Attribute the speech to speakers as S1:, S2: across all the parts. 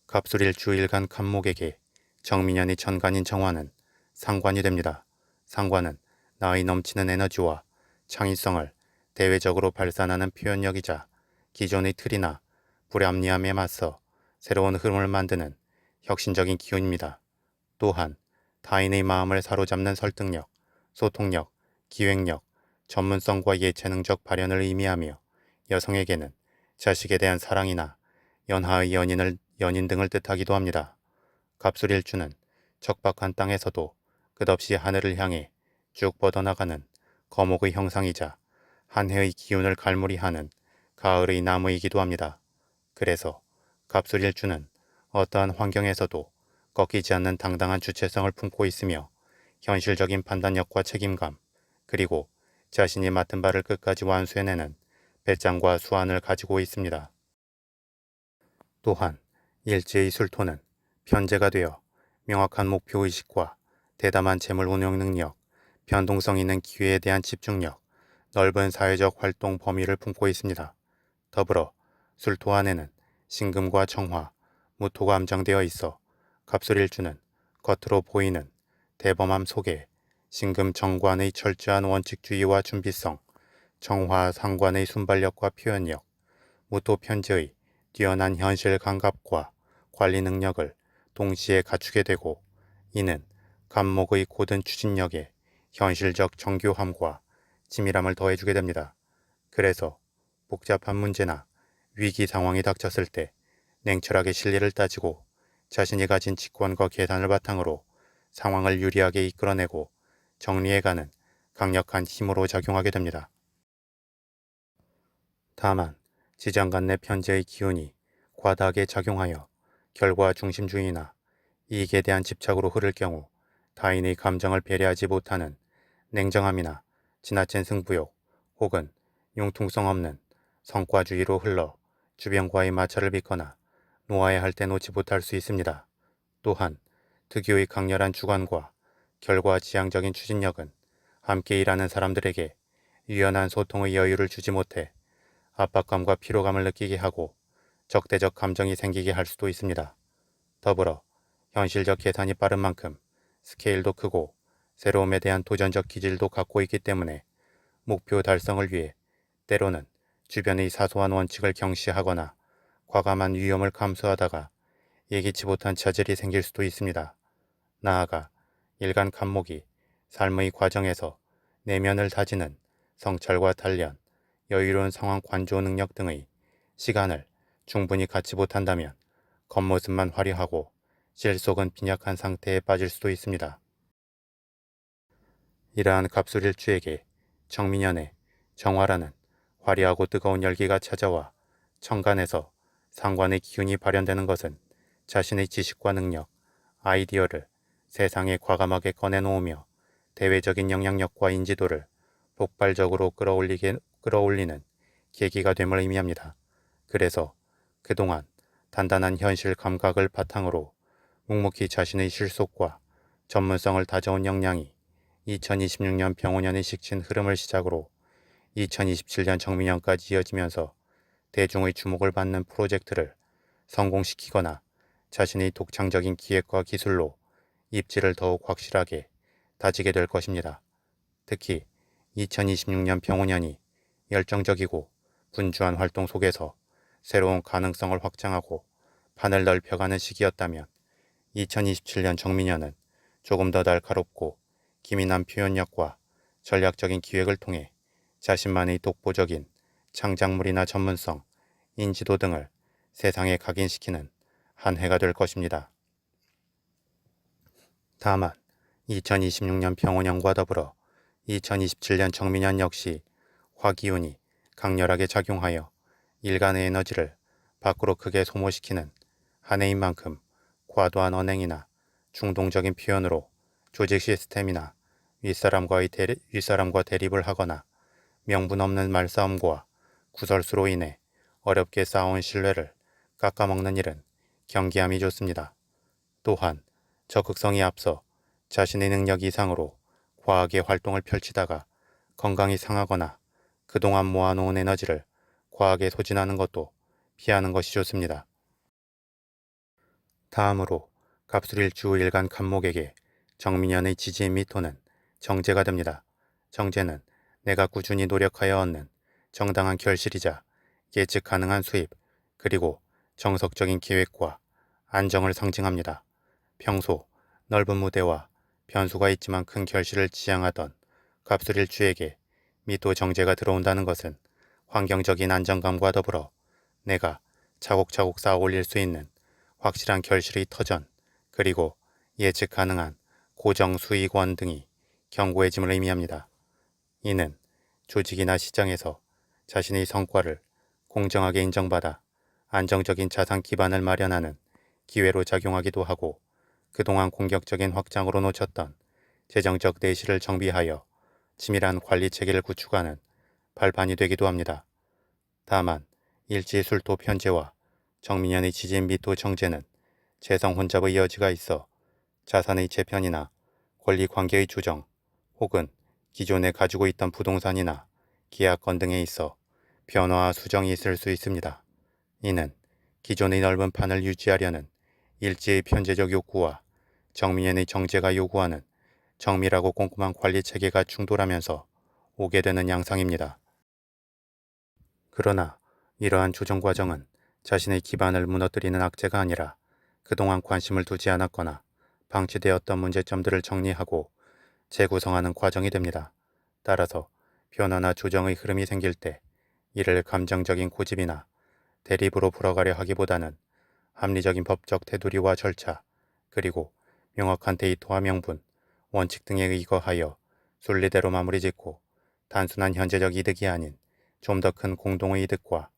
S1: 갑술일 주일간 간목에게 정민연의 천간인 정화는 상관이 됩니다. 상관은 나이 넘치는 에너지와 창의성을 대외적으로 발산하는 표현력이자 기존의 틀이나 불합리함에 맞서 새로운 흐름을 만드는 혁신적인 기운입니다. 또한 타인의 마음을 사로잡는 설득력, 소통력, 기획력, 전문성과 예체능적 발현을 의미하며 여성에게는 자식에 대한 사랑이나 연하의 연인 등을 뜻하기도 합니다. 갑술일주는 척박한 땅에서도 끝없이 하늘을 향해 쭉 뻗어나가는 거목의 형상이자 한 해의 기운을 갈무리하는 가을의 나무이기도 합니다. 그래서 갑술일주는 어떠한 환경에서도 꺾이지 않는 당당한 주체성을 품고 있으며 현실적인 판단력과 책임감, 그리고 자신이 맡은 바를 끝까지 완수해내는 배짱과 수완을 가지고 있습니다. 또한 일지의 술토는 편제가 되어 명확한 목표의식과 대담한 재물 운용 능력, 변동성 있는 기회에 대한 집중력, 넓은 사회적 활동 범위를 품고 있습니다. 더불어 술토 안에는 신금과 정화, 무토가 함정되어 있어 갑술일주는 겉으로 보이는 대범함 속에 신금 정관의 철저한 원칙주의와 준비성, 정화 상관의 순발력과 표현력, 무토 편제의 뛰어난 현실 감각과 관리 능력을 동시에 갖추게 되고, 이는 간목의 고든 추진력에 현실적 정교함과 치밀함을 더해주게 됩니다. 그래서 복잡한 문제나 위기 상황이 닥쳤을 때 냉철하게 실리를 따지고 자신이 가진 직관과 계산을 바탕으로 상황을 유리하게 이끌어내고 정리해가는 강력한 힘으로 작용하게 됩니다. 다만 지장간 내 편제의 기운이 과다하게 작용하여 결과 중심주의나 이익에 대한 집착으로 흐를 경우 타인의 감정을 배려하지 못하는 냉정함이나 지나친 승부욕 혹은 융통성 없는 성과주의로 흘러 주변과의 마찰을 빚거나 놓아야 할 때 놓지 못할 수 있습니다. 또한 특유의 강렬한 주관과 결과 지향적인 추진력은 함께 일하는 사람들에게 유연한 소통의 여유를 주지 못해 압박감과 피로감을 느끼게 하고 적대적 감정이 생기게 할 수도 있습니다. 더불어 현실적 계산이 빠른 만큼 스케일도 크고 새로움에 대한 도전적 기질도 갖고 있기 때문에 목표 달성을 위해 때로는 주변의 사소한 원칙을 경시하거나 과감한 위험을 감수하다가 예기치 못한 차질이 생길 수도 있습니다. 나아가 일간 간목이 삶의 과정에서 내면을 다지는 성찰과 단련, 여유로운 상황 관조 능력 등의 시간을 충분히 갖지 못한다면 겉모습만 화려하고 실속은 빈약한 상태에 빠질 수도 있습니다. 이러한 갑술일주에게 정민연의 정화라는 화려하고 뜨거운 열기가 찾아와 천간에서 상관의 기운이 발현되는 것은 자신의 지식과 능력, 아이디어를 세상에 과감하게 꺼내놓으며 대외적인 영향력과 인지도를 폭발적으로 끌어올리는 계기가 됨을 의미합니다. 그래서 그동안 단단한 현실 감각을 바탕으로 묵묵히 자신의 실속과 전문성을 다져온 역량이 2026년 병오년의 식신 흐름을 시작으로 2027년 정민년까지 이어지면서 대중의 주목을 받는 프로젝트를 성공시키거나 자신의 독창적인 기획과 기술로 입지를 더욱 확실하게 다지게 될 것입니다. 특히 2026년 병오년이 열정적이고 분주한 활동 속에서 새로운 가능성을 확장하고 판을 넓혀가는 시기였다면 2027년 정민년은 조금 더 날카롭고 기민한 표현력과 전략적인 기획을 통해 자신만의 독보적인 창작물이나 전문성, 인지도 등을 세상에 각인시키는 한 해가 될 것입니다. 다만 2026년 병원년과 더불어 2027년 정민년 역시 화기운이 강렬하게 작용하여 일간의 에너지를 밖으로 크게 소모시키는 한 해인 만큼 과도한 언행이나 충동적인 표현으로 조직 시스템이나 윗사람과 대립을 하거나 명분 없는 말싸움과 구설수로 인해 어렵게 쌓아온 신뢰를 깎아먹는 일은 경계함이 좋습니다. 또한 적극성이 앞서 자신의 능력 이상으로 과하게 활동을 펼치다가 건강이 상하거나 그동안 모아놓은 에너지를 과하게 소진하는 것도 피하는 것이 좋습니다. 다음으로 갑술일주 일간 간목에게 정민현의 지지인 미토는 정제가 됩니다. 정제는 내가 꾸준히 노력하여 얻는 정당한 결실이자 예측 가능한 수입 그리고 정석적인 계획과 안정을 상징합니다. 평소 넓은 무대와 변수가 있지만 큰 결실을 지향하던 갑술일주에게 미토 정제가 들어온다는 것은 환경적인 안정감과 더불어 내가 차곡차곡 쌓아 올릴 수 있는 확실한 결실의 터전 그리고 예측 가능한 고정 수익원 등이 견고해짐을 의미합니다. 이는 조직이나 시장에서 자신의 성과를 공정하게 인정받아 안정적인 자산 기반을 마련하는 기회로 작용하기도 하고 그동안 공격적인 확장으로 놓쳤던 재정적 내실을 정비하여 치밀한 관리 체계를 구축하는 발판이 되기도 합니다. 다만 일지술토 편제와 정민현의 지진 미토 정제는 재성 혼잡의 여지가 있어 자산의 재편이나 권리 관계의 조정 혹은 기존에 가지고 있던 부동산이나 계약권 등에 있어 변화와 수정이 있을 수 있습니다. 이는 기존의 넓은 판을 유지하려는 일지의 편제적 욕구와 정민현의 정제가 요구하는 정밀하고 꼼꼼한 관리 체계가 충돌하면서 오게 되는 양상입니다. 그러나 이러한 조정 과정은 자신의 기반을 무너뜨리는 악재가 아니라 그동안 관심을 두지 않았거나 방치되었던 문제점들을 정리하고 재구성하는 과정이 됩니다. 따라서 변화나 조정의 흐름이 생길 때 이를 감정적인 고집이나 대립으로 풀어가려 하기보다는 합리적인 법적 테두리와 절차, 그리고 명확한 데이터와 명분, 원칙 등에 의거하여 순리대로 마무리 짓고 단순한 현재적 이득이 아닌 좀 더 큰 공동의 이득과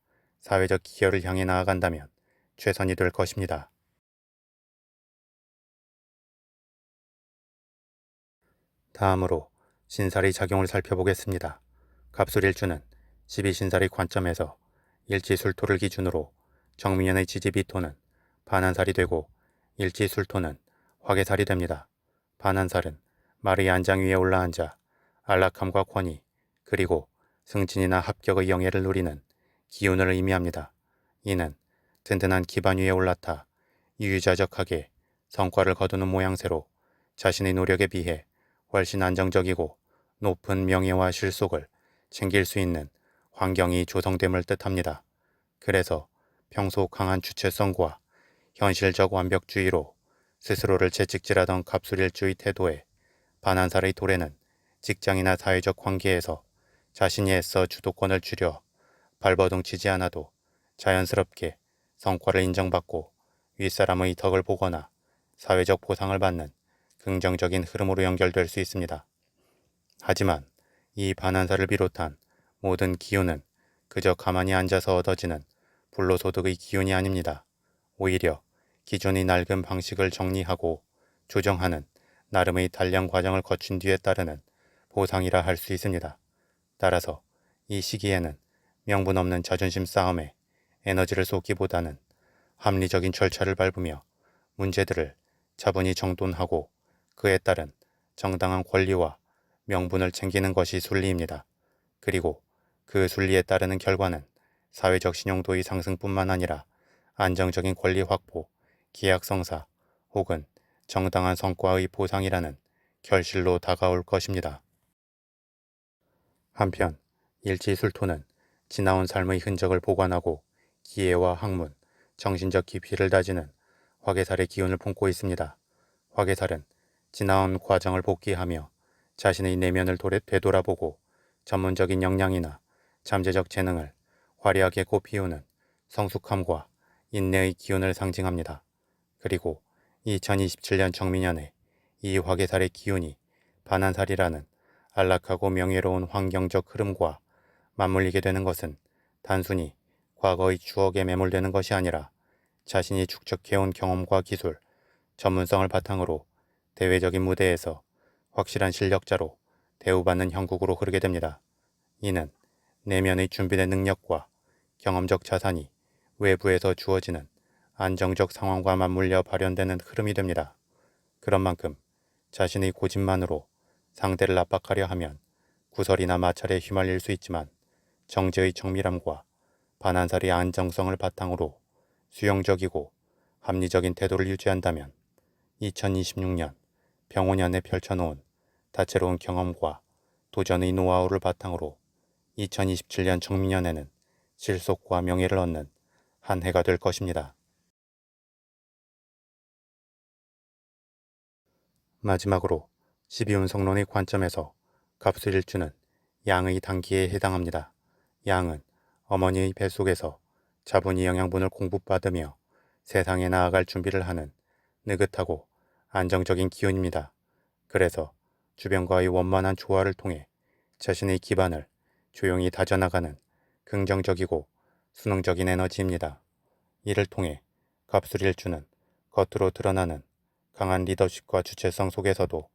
S1: 사회적 기여를 향해 나아간다면 최선이 될 것입니다. 다음으로 신살의 작용을 살펴보겠습니다. 갑술일주는 12신살의 관점에서 일지술토를 기준으로 정민현의 지지비토는 반한살이 되고 일지술토는 화개살이 됩니다. 반한살은 말의 안장 위에 올라앉아 안락함과 권위 그리고 승진이나 합격의 영예를 누리는 기운을 의미합니다. 이는 든든한 기반 위에 올라타 유유자적하게 성과를 거두는 모양새로 자신의 노력에 비해 훨씬 안정적이고 높은 명예와 실속을 챙길 수 있는 환경이 조성됨을 뜻합니다. 그래서 평소 강한 주체성과 현실적 완벽주의로 스스로를 채찍질하던 갑술일주의 태도에 반한살의 도래는 직장이나 사회적 관계에서 자신이 애써 주도권을 쥐려 발버둥 치지 않아도 자연스럽게 성과를 인정받고 윗사람의 덕을 보거나 사회적 보상을 받는 긍정적인 흐름으로 연결될 수 있습니다. 하지만 이 반한사를 비롯한 모든 기운은 그저 가만히 앉아서 얻어지는 불로소득의 기운이 아닙니다. 오히려 기존의 낡은 방식을 정리하고 조정하는 나름의 단련 과정을 거친 뒤에 따르는 보상이라 할 수 있습니다. 따라서 이 시기에는 명분 없는 자존심 싸움에 에너지를 쏟기보다는 합리적인 절차를 밟으며 문제들을 차분히 정돈하고 그에 따른 정당한 권리와 명분을 챙기는 것이 순리입니다. 그리고 그 순리에 따르는 결과는 사회적 신용도의 상승뿐만 아니라 안정적인 권리 확보, 계약 성사 혹은 정당한 성과의 보상이라는 결실로 다가올 것입니다. 한편 일지술토는 지나온 삶의 흔적을 보관하고 기회와 학문, 정신적 깊이를 다지는 화개살의 기운을 품고 있습니다. 화개살은 지나온 과정을 복귀하며 자신의 내면을 되돌아보고 전문적인 역량이나 잠재적 재능을 화려하게 꽃피우는 성숙함과 인내의 기운을 상징합니다. 그리고 2027년 정민년에 이 화개살의 기운이 반한살이라는 안락하고 명예로운 환경적 흐름과 맞물리게 되는 것은 단순히 과거의 추억에 매몰되는 것이 아니라 자신이 축적해온 경험과 기술, 전문성을 바탕으로 대외적인 무대에서 확실한 실력자로 대우받는 형국으로 흐르게 됩니다. 이는 내면의 준비된 능력과 경험적 자산이 외부에서 주어지는 안정적 상황과 맞물려 발현되는 흐름이 됩니다. 그런 만큼 자신의 고집만으로 상대를 압박하려 하면 구설이나 마찰에 휘말릴 수 있지만 정제의 정밀함과 반한살의 안정성을 바탕으로 수용적이고 합리적인 태도를 유지한다면 2026년 병5년에 펼쳐놓은 다채로운 경험과 도전의 노하우를 바탕으로 2027년 청미년에는 실속과 명예를 얻는 한 해가 될 것입니다. 마지막으로 12운성론의 관점에서 갑술일주는 양의 단기에 해당합니다. 양은 어머니의 뱃속에서 자분이 영양분을 공급받으며 세상에 나아갈 준비를 하는 느긋하고 안정적인 기운입니다. 그래서 주변과의 원만한 조화를 통해 자신의 기반을 조용히 다져나가는 긍정적이고 수능적인 에너지입니다. 이를 통해 갑술일주는 겉으로 드러나는 강한 리더십과 주체성 속에서도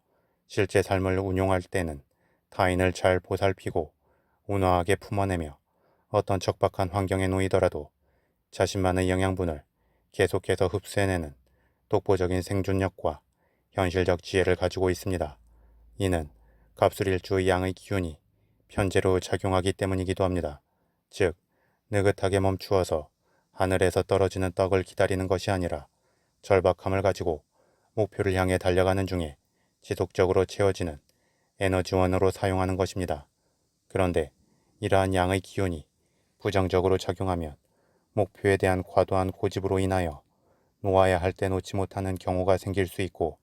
S1: 실제 삶을 운용할 때는 타인을 잘 보살피고 온화하게 품어내며 어떤 척박한 환경에 놓이더라도 자신만의 영양분을 계속해서 흡수해내는 독보적인 생존력과 현실적 지혜를 가지고 있습니다. 이는 갑술일주의 양의 기운이 편재로 작용하기 때문이기도 합니다. 즉, 느긋하게 멈추어서 하늘에서 떨어지는 떡을 기다리는 것이 아니라 절박함을 가지고 목표를 향해 달려가는 중에 지속적으로 채워지는 에너지원으로 사용하는 것입니다. 그런데 이러한 양의 기운이 부정적으로 작용하면 목표에 대한 과도한 고집으로 인하여 놓아야 할 때 놓지 못하는 경우가 생길 수 있고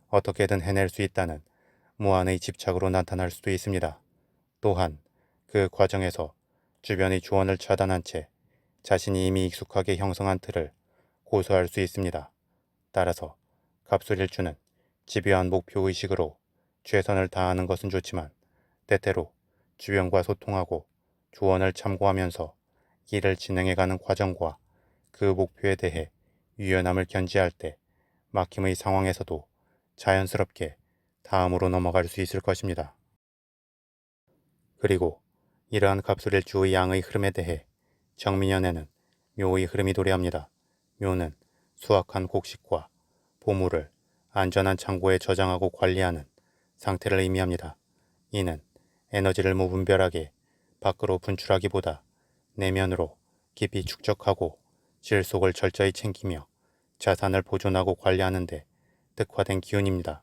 S1: 어떻게든 해낼 수 있다는 무한의 집착으로 나타날 수도 있습니다. 또한 그 과정에서 주변의 조언을 차단한 채 자신이 이미 익숙하게 형성한 틀을 고수할 수 있습니다. 따라서 갑술일주는 집요한 목표의식으로 최선을 다하는 것은 좋지만 때때로 주변과 소통하고 조언을 참고하면서 일을 진행해가는 과정과 그 목표에 대해 유연함을 견지할 때 막힘의 상황에서도 자연스럽게 다음으로 넘어갈 수 있을 것입니다. 그리고 이러한 갑술일주의 양의 흐름에 대해 정미년에는 묘의 흐름이 도래합니다. 묘는 수확한 곡식과 보물을 안전한 창고에 저장하고 관리하는 상태를 의미합니다. 이는 에너지를 무분별하게 밖으로 분출하기보다 내면으로 깊이 축적하고 질속을 철저히 챙기며 자산을 보존하고 관리하는 데 특화된 기운입니다.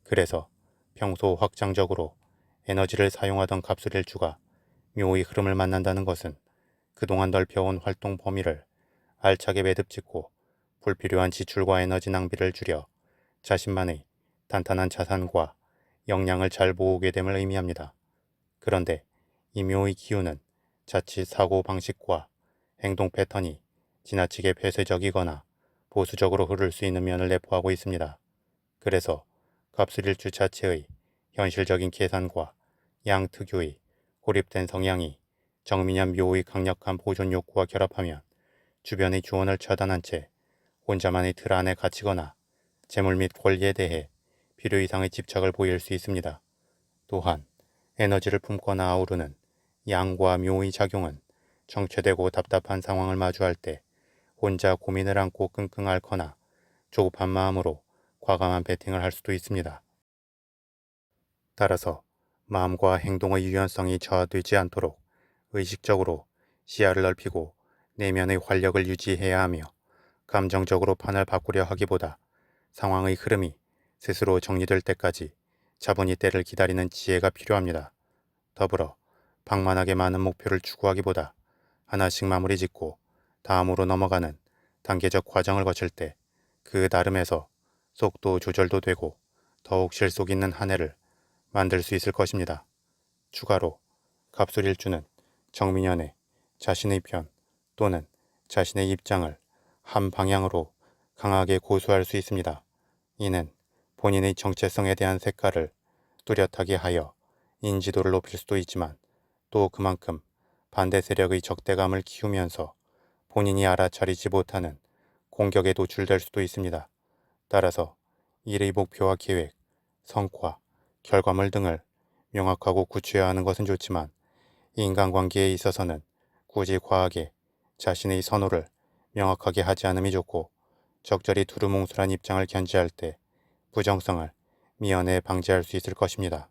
S1: 그래서 평소 확장적으로 에너지를 사용하던 갑술일주가 묘의 흐름을 만난다는 것은 그동안 넓혀온 활동 범위를 알차게 매듭짓고 불필요한 지출과 에너지 낭비를 줄여 자신만의 탄탄한 자산과 역량을 잘 모으게 됨을 의미합니다. 그런데 이 묘의 기운은 자칫 사고 방식과 행동 패턴이 지나치게 폐쇄적이거나 보수적으로 흐를 수 있는 면을 내포하고 있습니다. 그래서 갑술일주 자체의 현실적인 계산과 양 특유의 고립된 성향이 정민년 묘의 강력한 보존 욕구와 결합하면 주변의 조언을 차단한 채 혼자만의 틀 안에 갇히거나 재물 및 권리에 대해 필요 이상의 집착을 보일 수 있습니다. 또한 에너지를 품거나 아우르는 양과 묘의 작용은 정체되고 답답한 상황을 마주할 때 혼자 고민을 안고 끙끙 앓거나 조급한 마음으로 과감한 배팅을 할 수도 있습니다. 따라서 마음과 행동의 유연성이 저하되지 않도록 의식적으로 시야를 넓히고 내면의 활력을 유지해야 하며 감정적으로 판을 바꾸려 하기보다 상황의 흐름이 스스로 정리될 때까지 차분히 때를 기다리는 지혜가 필요합니다. 더불어 방만하게 많은 목표를 추구하기보다 하나씩 마무리 짓고 다음으로 넘어가는 단계적 과정을 거칠 때 그 나름에서 속도 조절도 되고 더욱 실속 있는 한 해를 만들 수 있을 것입니다. 추가로 갑술일주는 정민연에 자신의 편 또는 자신의 입장을 한 방향으로 강하게 고수할 수 있습니다. 이는 본인의 정체성에 대한 색깔을 뚜렷하게 하여 인지도를 높일 수도 있지만 또 그만큼 반대 세력의 적대감을 키우면서 본인이 알아차리지 못하는 공격에 노출될 수도 있습니다. 따라서 일의 목표와 계획, 성과, 결과물 등을 명확하고 구체화하는 하는 것은 좋지만 인간관계에 있어서는 굳이 과하게 자신의 선호를 명확하게 하지 않음이 좋고 적절히 두루뭉술한 입장을 견지할 때 부정성을 미연에 방지할 수 있을 것입니다.